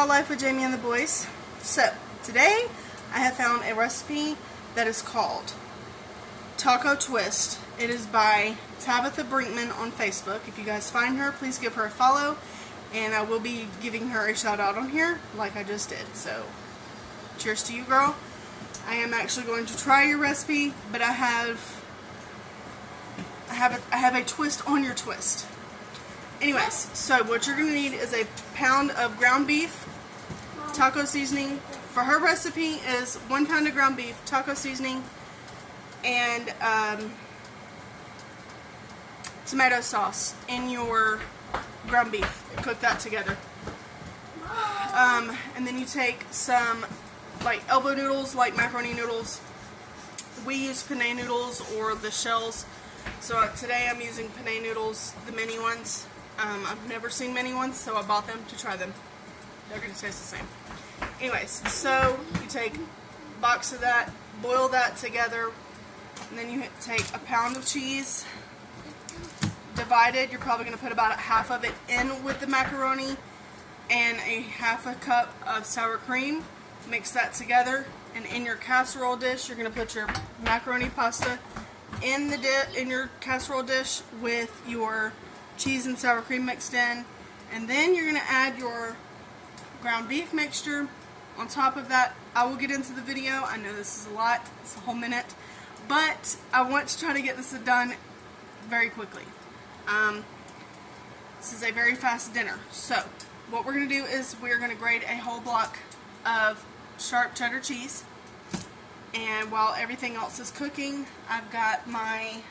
y'all, Life with Jamie and the Boys. So, today I have found a recipe that is called Taco Twist. It is by Tabitha Brinkman on Facebook. If you guys find her, please give her a follow, and I will be giving her a shout out on here like I just did. So, cheers to you, girl. I am actually going to try your recipe, but I have a twist on your twist. Anyways, so what you're going to need is a pound of ground beef, taco seasoning. For her recipe is 1 pound of ground beef, taco seasoning, and tomato sauce in your ground beef. Cook that together. And then you take some like elbow noodles, like macaroni noodles. We use penne noodles or the shells. So today I'm using penne noodles, the mini ones. I've never seen mini ones, so I bought them to try them. They're going to taste the same. Anyways, so you take a box of that, boil that together, and then you take a pound of cheese, divided. You're probably going to put about half of it in with the macaroni, and a half a cup of sour cream. Mix that together, and in your casserole dish, you're going to put your macaroni pasta in your casserole dish with your cheese and sour cream mixed in, and then you're going to add your ground beef mixture on top of that. I will get into the video. I know this is a lot. It's a whole minute, but I want to try to get this done very quickly. This is a very fast dinner. So what we're going to do is we're going to grate a whole block of sharp cheddar cheese, and while everything else is cooking, I've got my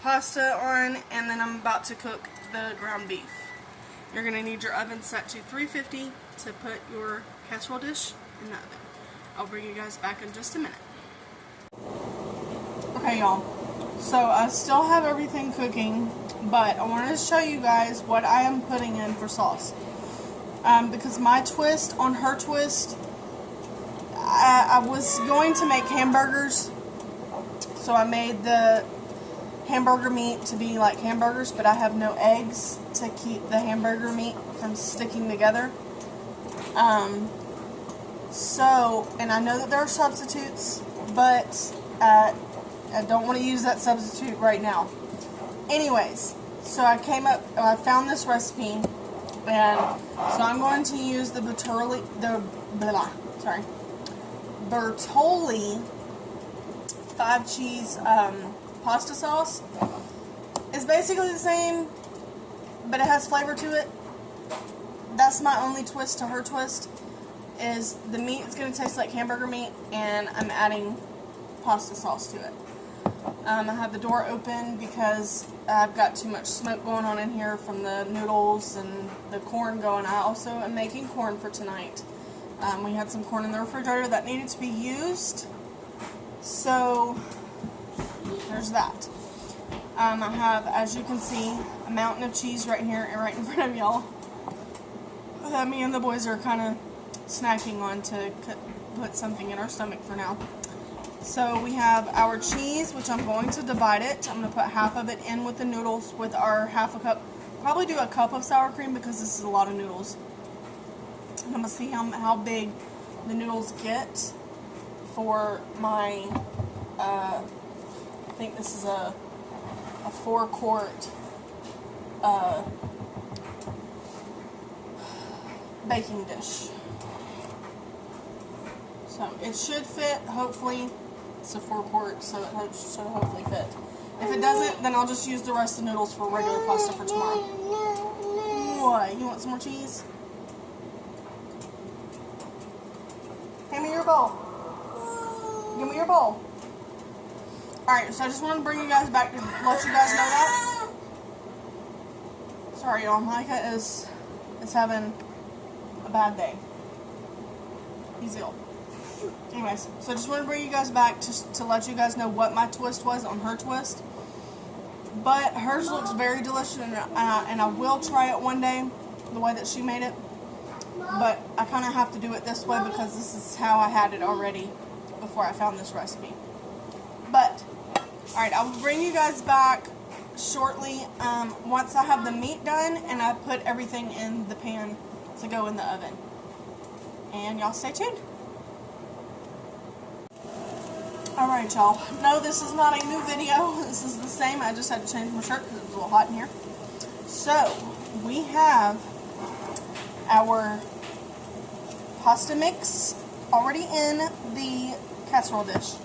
pasta on, and then I'm about to cook the ground beef. You're going to need your oven set to 350 to put your casserole dish in the oven. I'll bring you guys back in just a minute. Okay, y'all. So I still have everything cooking, but I wanted to show you guys what I am putting in for sauce. Because my twist on her twist, I was going to make hamburgers, so I made the hamburger meat to be like hamburgers, but I have no eggs to keep the hamburger meat from sticking together. And I know that there are substitutes, but I don't want to use that substitute right now. Anyways, so I found this recipe, and so I'm going to use the bertolli 5 cheese pasta sauce. It's basically the same, but it has flavor to it. That's my only twist to her twist, is the meat is going to taste like hamburger meat, and I'm adding pasta sauce to it. I have the door open because I've got too much smoke going on in here from the noodles and the corn going. I also am making corn for tonight. We had some corn in the refrigerator that needed to be used, so there's that. I have, as you can see, a mountain of cheese right here and right in front of y'all that me and the boys are kind of snacking on to put something in our stomach for now. So we have our cheese, which I'm going to divide it. I'm going to put half of it in with the noodles with our half a cup. Probably do a cup of sour cream because this is a lot of noodles. And I'm going to see how big the noodles get for my, I think this is a 4-quart baking dish. So it should fit, hopefully. It's a 4-quart, so it should hopefully fit. If it doesn't, then I'll just use the rest of the noodles for regular pasta for tomorrow. What? You want some more cheese? Hand me your bowl. Give me your bowl. Alright, so I just wanted to bring you guys back to let you guys know that. Sorry, y'all. Micah is having a bad day. He's ill. Anyways, so I just want to bring you guys back to let you guys know what my twist was on her twist. But hers looks very delicious, and I will try it one day, the way that she made it. But I kind of have to do it this way because this is how I had it already before I found this recipe. But, alright, I will bring you guys back shortly once I have the meat done and I put everything in the pan to go in the oven. And y'all stay tuned. Alright, y'all. No, this is not a new video. This is the same. I just had to change my shirt because it was a little hot in here. So, we have our pasta mix already in the casserole dish.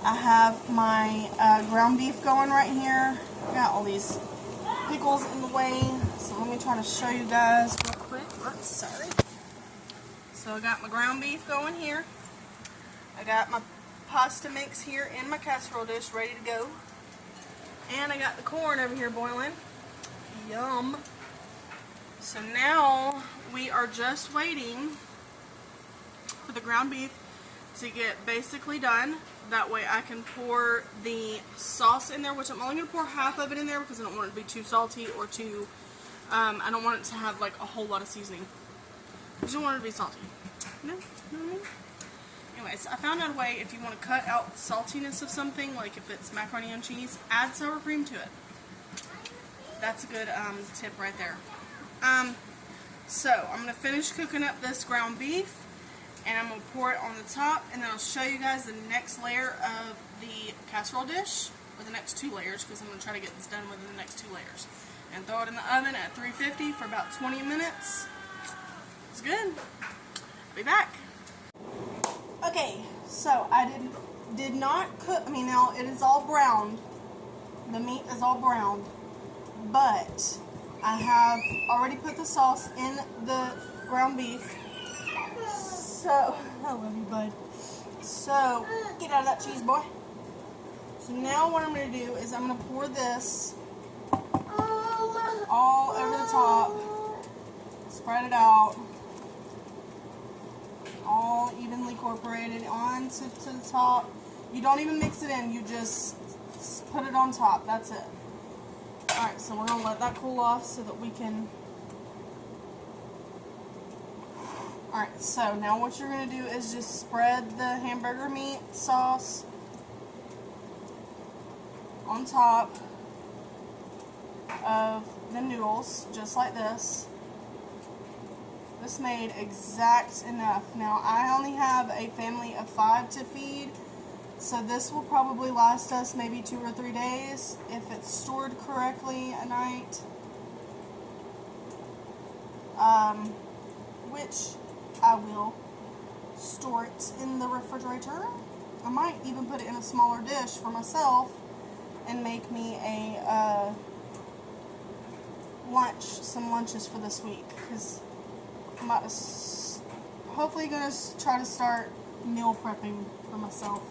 I have my ground beef going right here. I got all these pickles in the way. So let me try to show you guys real quick. Oops, sorry. So I got my ground beef going here. I got my pasta mix here in my casserole dish ready to go. And I got the corn over here boiling. Yum. So now we are just waiting for the ground beef to get basically done. That way I can pour the sauce in there, which I'm only going to pour half of it in there because I don't want it to be too salty or too, I don't want it to have like a whole lot of seasoning. I just don't want it to be salty. No? No? Anyways, I found out a way if you want to cut out the saltiness of something, like if it's macaroni and cheese, add sour cream to it. That's a good tip right there. So, I'm going to finish cooking up this ground beef, and I'm going to pour it on the top, and then I'll show you guys the next layer of the casserole dish, or the next 2 layers, because I'm going to try to get this done within the next 2 layers. And throw it in the oven at 350 for about 20 minutes. It's good. Be back. Okay, so I did not cook, now it is all browned. The meat is all browned. But I have already put the sauce in the ground beef. So, I love you, bud. So, get out of that cheese, boy. So now what I'm going to do is I'm going to pour this all over the top. Spread it out. All evenly incorporated onto the top. You don't even mix it in. You just put it on top. That's it. Alright, so we're going to let that cool off so that we can... Alright, so now what you're going to do is just spread the hamburger meat sauce on top of the noodles, just like this. This made exact enough. Now, I only have a family of 5 to feed, so this will probably last us maybe 2 or 3 days if it's stored correctly a night. Which I will store it in the refrigerator. I might even put it in a smaller dish for myself and make me a lunch, some lunches for this week, because I'm about to hopefully going to try to start meal prepping for myself.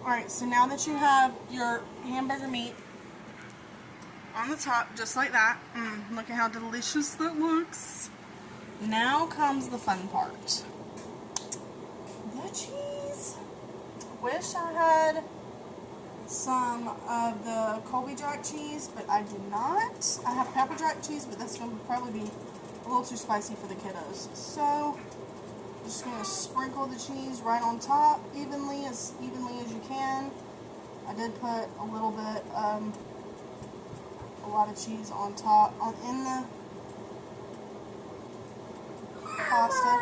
Alright, so now that you have your hamburger meat on the top, just like that, look at how delicious that looks. Now comes the fun part. The cheese. Wish I had some of the Colby Jack cheese, but I do not. I have pepper jack cheese, but that's going to probably be a little too spicy for the kiddos. So, I'm just going to sprinkle the cheese right on top, evenly as you can. I did put a little bit, a lot of cheese on top, in the pasta.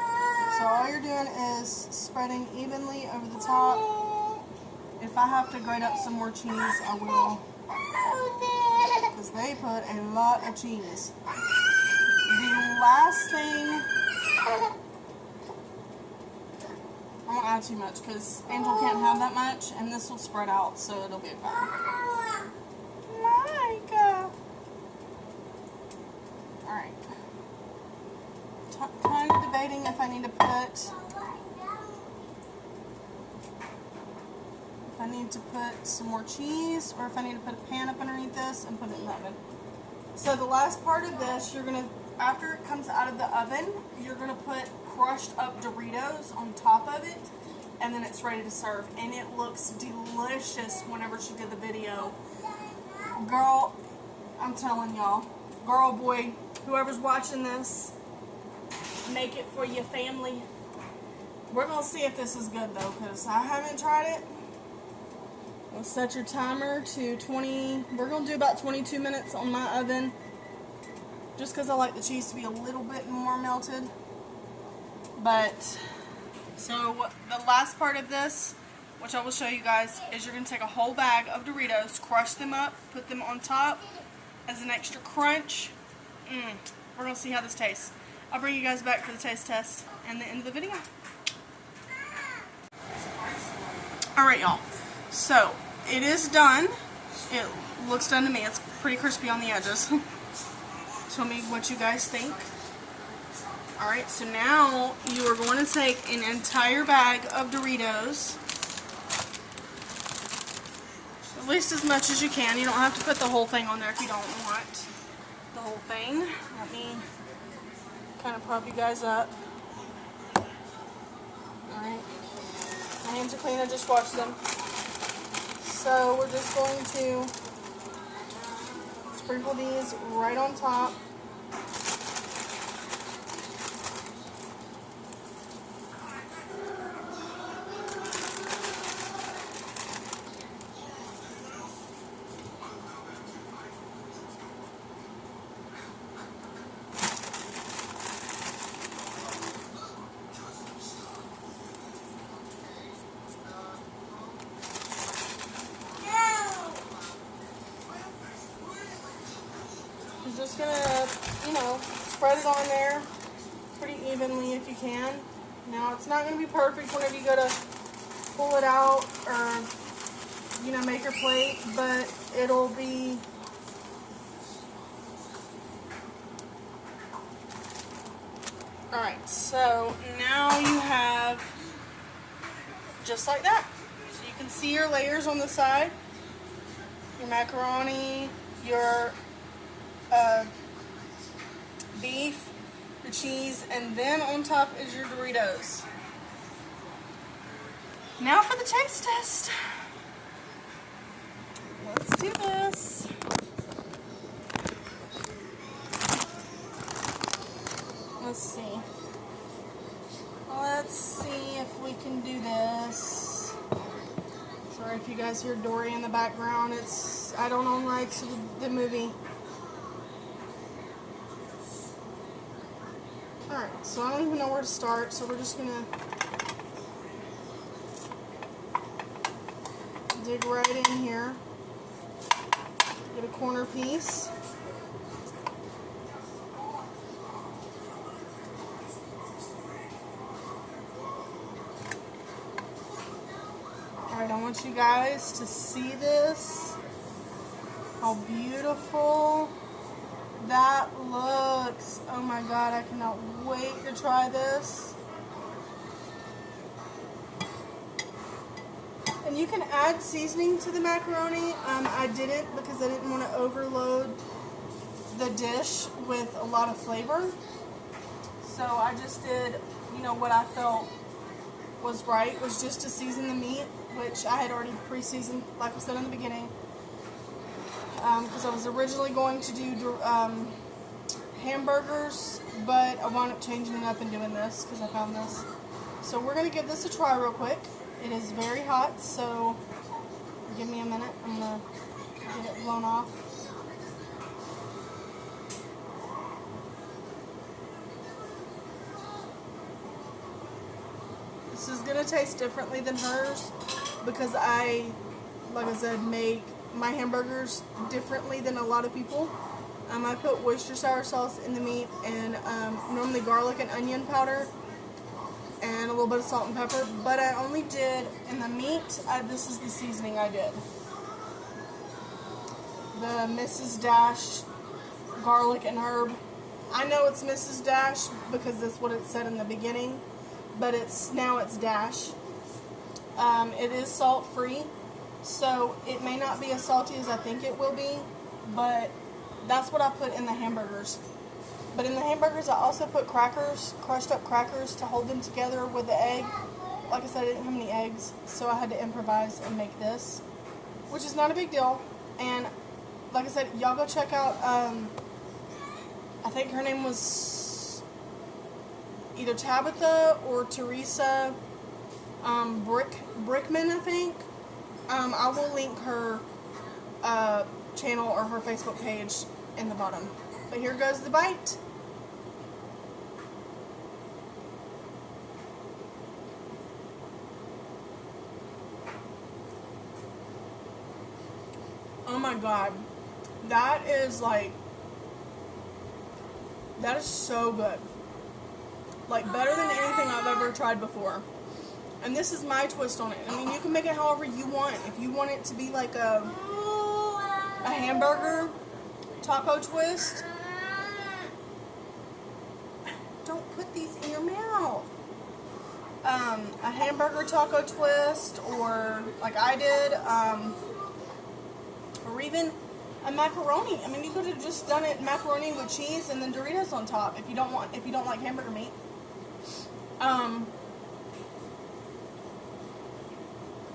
So all you're doing is spreading evenly over the top. If I have to grate up some more cheese, I will, because they put a lot of cheese. The last thing, I won't add too much because Angel can't have that much, and this will spread out, so it'll be fine. Micah. Alright. Kind of debating if I need to put some more cheese, or if I need to put a pan up underneath this and put it in the oven. So the last part of this, you're going to, after it comes out of the oven, you're going to put crushed up Doritos on top of it, and then it's ready to serve. And it looks delicious whenever she did the video. Girl, I'm telling y'all, girl, boy, whoever's watching this, make it for your family. We're going to see if this is good though, because I haven't tried it. We'll set your timer to 20, we're going to do about 22 minutes on my oven. just because I like the cheese to be a little bit more melted. But, so the last part of this, which I will show you guys, is you're going to take a whole bag of Doritos, crush them up, put them on top as an extra crunch. We're going to see how this tastes. I'll bring you guys back for the taste test and the end of the video. Alright, y'all. So, it is done. It looks done to me. It's pretty crispy on the edges. Tell me what you guys think. Alright, so now you are going to take an entire bag of Doritos. At least as much as you can. You don't have to put the whole thing on there if you don't want the whole thing. Let me kind of prop you guys up. Alright. My hands are clean, I just washed them. So we're just going to sprinkle these right on top. You're just gonna, spread it on there pretty evenly if you can. Now, it's not gonna be perfect whenever you go to pull it out or, make your plate, but it'll be alright. So now you have just like that. So you can see your layers on the side, your macaroni, your beef, the cheese, and then on top is your Doritos. Now for the taste test. Let's do this. Let's see. Let's see if we can do this. Sorry if you guys hear Dory in the background. I don't own rights to the movie. Alright, so I don't even know where to start, so we're just gonna dig right in here. Get a corner piece. Alright, I want you guys to see this. How beautiful that looks. Oh my god, I cannot wait to try this. And you can add seasoning to the macaroni. I didn't because I didn't want to overload the dish with a lot of flavor. So I just did, what I felt was right, was just to season the meat, which I had already pre-seasoned, like I said in the beginning. Because I was originally going to do hamburgers, but I wound up changing it up and doing this because I found this. So we're going to give this a try real quick. It is very hot, so give me a minute. I'm going to get it blown off. This is going to taste differently than hers because like I said, make my hamburgers differently than a lot of people. I put Worcestershire sauce in the meat and normally garlic and onion powder and a little bit of salt and pepper, but I only did in the meat. This is the seasoning I did. The Mrs. Dash garlic and herb. I know it's Mrs. Dash because that's what it said in the beginning, but now it's Dash. It is salt free. So it may not be as salty as I think it will be, but that's what I put in the hamburgers. But in the hamburgers I also put crackers, crushed up crackers to hold them together with the egg. Like I said, I didn't have any eggs, so I had to improvise and make this, which is not a big deal. And like I said, y'all go check out, I think her name was either Tabitha or Teresa Brickman, I think. I will link her channel or her Facebook page in the bottom. But here goes the bite. Oh my god. That is like, that is so good. Like better than anything I've ever tried before. And this is my twist on it. I mean, you can make it however you want. If you want it to be like a hamburger taco twist. Don't put these in your mouth. A hamburger taco twist, or like I did, or even a macaroni. I mean, you could have just done it macaroni with cheese and then Doritos on top if you don't like hamburger meat.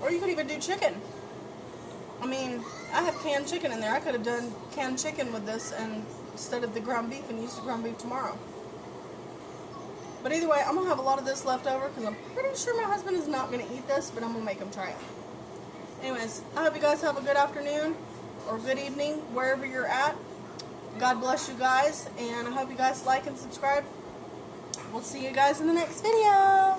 Or you could even do chicken. I mean, I have canned chicken in there. I could have done canned chicken with this and instead of the ground beef and used the ground beef tomorrow. But either way, I'm going to have a lot of this left over because I'm pretty sure my husband is not going to eat this, but I'm going to make him try it. Anyways, I hope you guys have a good afternoon or good evening, wherever you're at. God bless you guys, and I hope you guys like and subscribe. We'll see you guys in the next video.